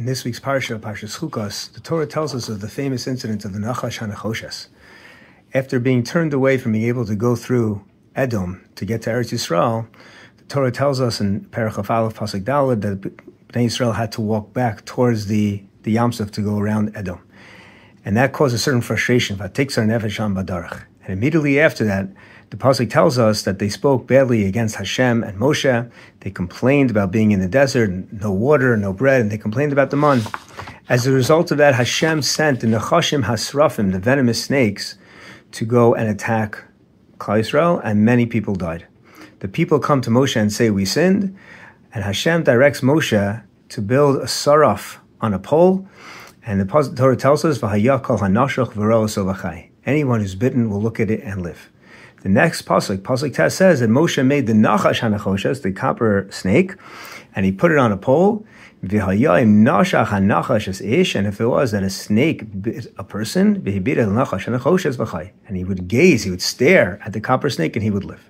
this week's Parashat Chukat, the Torah tells us of the famous incident of the nachash hanechoshet. After being turned away from being able to go through Edom to get to Eretz Yisrael, the Torah tells us in Parashat Aleph Pasuk Daled that Bnei Yisrael had to walk back towards the Yam Suf to go around Edom. And that caused a certain frustration. And immediately after that, the Pasuk tells us that they spoke badly against Hashem and Moshe. They complained about being in the desert, no water, no bread, and they complained about the man. As a result of that, Hashem sent the nachashim hasrafim, the venomous snakes, to go and attack Klal Yisrael, and many people died. The people come to Moshe and say, we sinned, and Hashem directs Moshe to build a saraf on a pole, and the Torah tells us, V'haya kol hanashach v'ro v'chai. Anyone who's bitten will look at it and live. The next Pasuk Tess says that Moshe made the nachash hanechoshet, the copper snake, and he put it on a pole. And if it was that a snake bit a person, and he would gaze, he would stare at the copper snake, and he would live.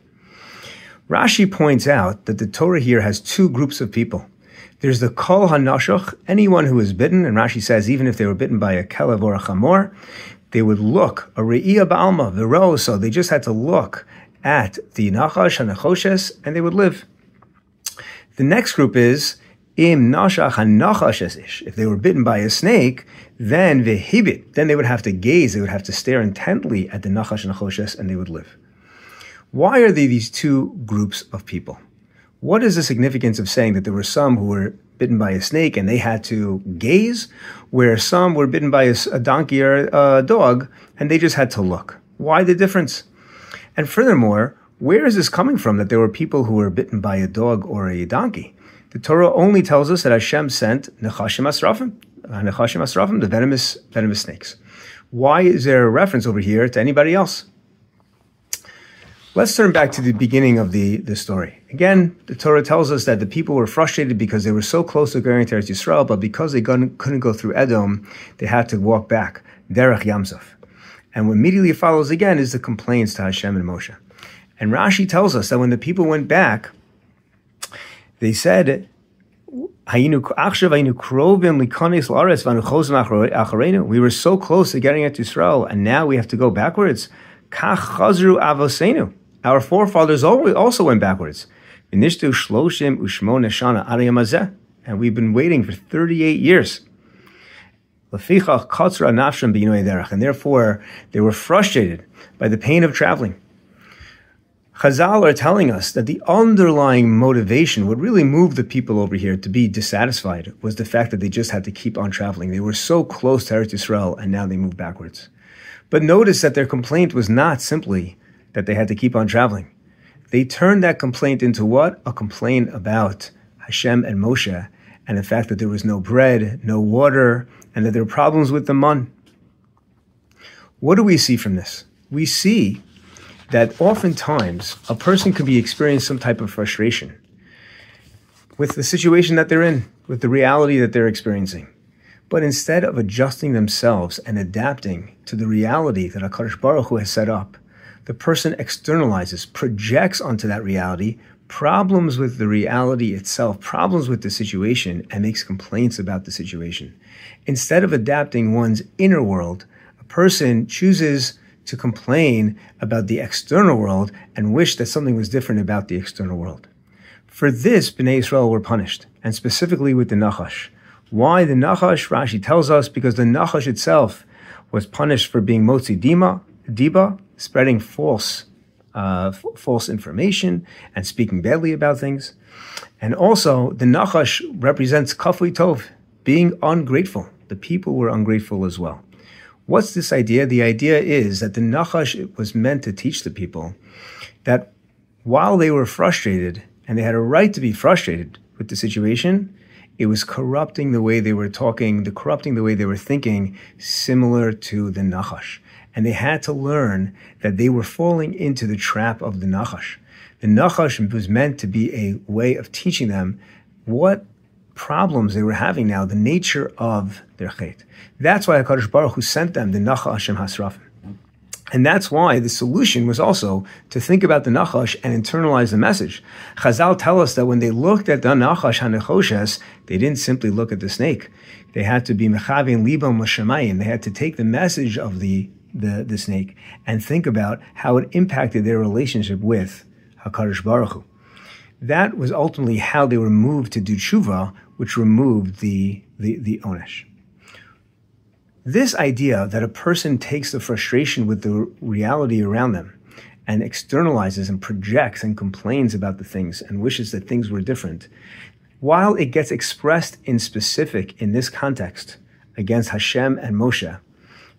Rashi points out that the Torah here has two groups of people. There's the kol hanashach, anyone who is bitten, and Rashi says even if they were bitten by a kelev or a chamor, they would look, a re'iyah ba'alma, v'ro, so they just had to look at the nachash hanechoshet, and they would live. The next group is, im nashach hanachash ish. If they were bitten by a snake, then v'hibit, then they would have to gaze, they would have to stare intently at the nachash hanechoshet, and they would live. Why are there these two groups of people? What is the significance of saying that there were some who were bitten by a snake and they had to gaze, where some were bitten by a donkey or a dog and they just had to look? Why the difference? And furthermore, where is this coming from that there were people who were bitten by a dog or a donkey? The Torah only tells us that Hashem sent nechashim asrafim, the venomous snakes. Why is there a reference over here to anybody else? Let's turn back to the beginning of the story. Again, the Torah tells us that the people were frustrated because they were so close to going to Eretz Yisrael, but because they couldn't go through Edom, they had to walk back, derech Yam Suf. And what immediately follows again is the complaints to Hashem and Moshe. And Rashi tells us that when the people went back, they said, we were so close to getting to Israel, and now we have to go backwards. Our forefathers also went backwards. And we've been waiting for 38 years. And therefore, they were frustrated by the pain of traveling. Chazal are telling us that the underlying motivation, what really moved the people over here to be dissatisfied, was the fact that they just had to keep on traveling. They were so close to Eretz Yisrael, and now they moved backwards. But notice that their complaint was not simply that they had to keep on traveling. They turned that complaint into what? A complaint about Hashem and Moshe, and the fact that there was no bread, no water, and that there were problems with the man. What do we see from this? We see that oftentimes a person could be experiencing some type of frustration with the situation that they're in, with the reality that they're experiencing. But instead of adjusting themselves and adapting to the reality that Hakadosh Barukh Hu has set up, the person externalizes, projects onto that reality problems with the reality itself, problems with the situation, and makes complaints about the situation. Instead of adapting one's inner world, a person chooses to complain about the external world and wish that something was different about the external world. For this, Bnei Israel were punished, and specifically with the nachash. Why the nachash? Rashi tells us because the nachash itself was punished for being motzi diba, spreading false information and speaking badly about things. And also, the nachash represents kafui tov, being ungrateful. The people were ungrateful as well. What's this idea? The idea is that the nachash was meant to teach the people that while they were frustrated, and they had a right to be frustrated with the situation, it was corrupting the way they were talking, corrupting the way they were thinking, similar to the nachash. And they had to learn that they were falling into the trap of the nachash. The nachash was meant to be a way of teaching them what problems they were having now, the nature of their chet. That's why Hakadosh Barukh Hu sent them the nachash hasrafim. And that's why the solution was also to think about the nachash and internalize the message. Chazal tell us that when they looked at the nachash hanechoshet, they didn't simply look at the snake. They had to be mechavin libam l'shamayim. They had to take the message of the snake and think about how it impacted their relationship with Hakadosh Barukh Hu. That was ultimately how they were moved to do tshuva, which removed the onesh. This idea that a person takes the frustration with the reality around them and externalizes and projects and complains about the things and wishes that things were different, while it gets expressed in specific in this context against Hashem and Moshe,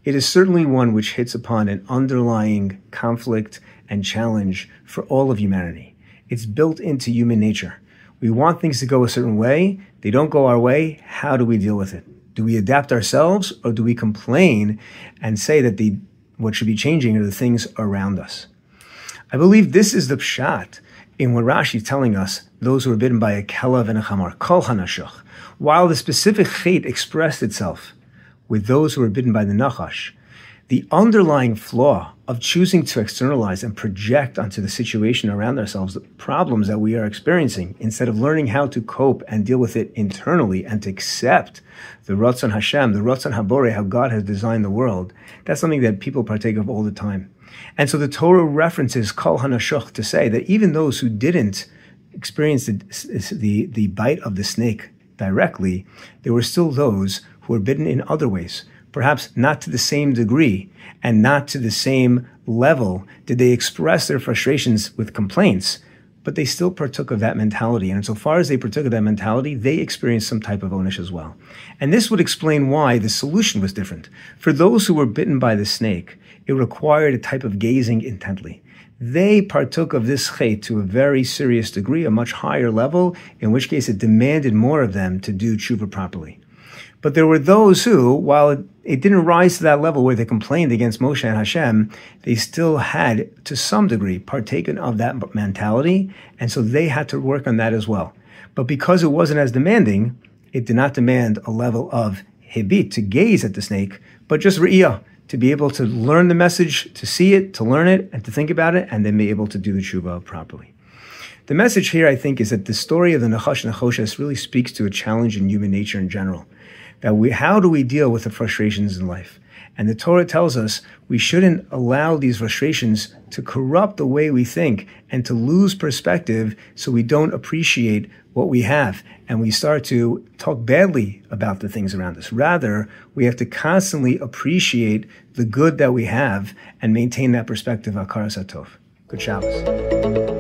it is certainly one which hits upon an underlying conflict and challenge for all of humanity. It's built into human nature. We want things to go a certain way. They don't go our way. How do we deal with it? Do we adapt ourselves, or do we complain and say that what should be changing are the things around us? I believe this is the pshat in what Rashi is telling us, those who are bitten by a kelav and a chamar, kol hanashach. While the specific chet expressed itself with those who are bitten by the nachash, the underlying flaw of choosing to externalize and project onto the situation around ourselves the problems that we are experiencing, instead of learning how to cope and deal with it internally and to accept the Ratzon Hashem, the Ratzon Habore, how God has designed the world, that's something that people partake of all the time. And so the Torah references kol hanashach to say that even those who didn't experience the bite of the snake directly, there were still those who were bitten in other ways. Perhaps not to the same degree and not to the same level did they express their frustrations with complaints, but they still partook of that mentality. And insofar as they partook of that mentality, they experienced some type of onesh as well. And this would explain why the solution was different. For those who were bitten by the snake, it required a type of gazing intently. They partook of this chet to a very serious degree, a much higher level, in which case it demanded more of them to do tshuva properly. But there were those who, while it didn't rise to that level where they complained against Moshe and Hashem, they still had, to some degree, partaken of that mentality, and so they had to work on that as well. But because it wasn't as demanding, it did not demand a level of hebit, to gaze at the snake, but just re'iyah, to be able to learn the message, to see it, to learn it, and to think about it, and then be able to do the tshuva properly. The message here, I think, is that the story of the nachash and nachoshet really speaks to a challenge in human nature in general. How do we deal with the frustrations in life? And the Torah tells us we shouldn't allow these frustrations to corrupt the way we think and to lose perspective so we don't appreciate what we have and we start to talk badly about the things around us. Rather, we have to constantly appreciate the good that we have and maintain that perspective. Akaras Hatov. Good Shabbos.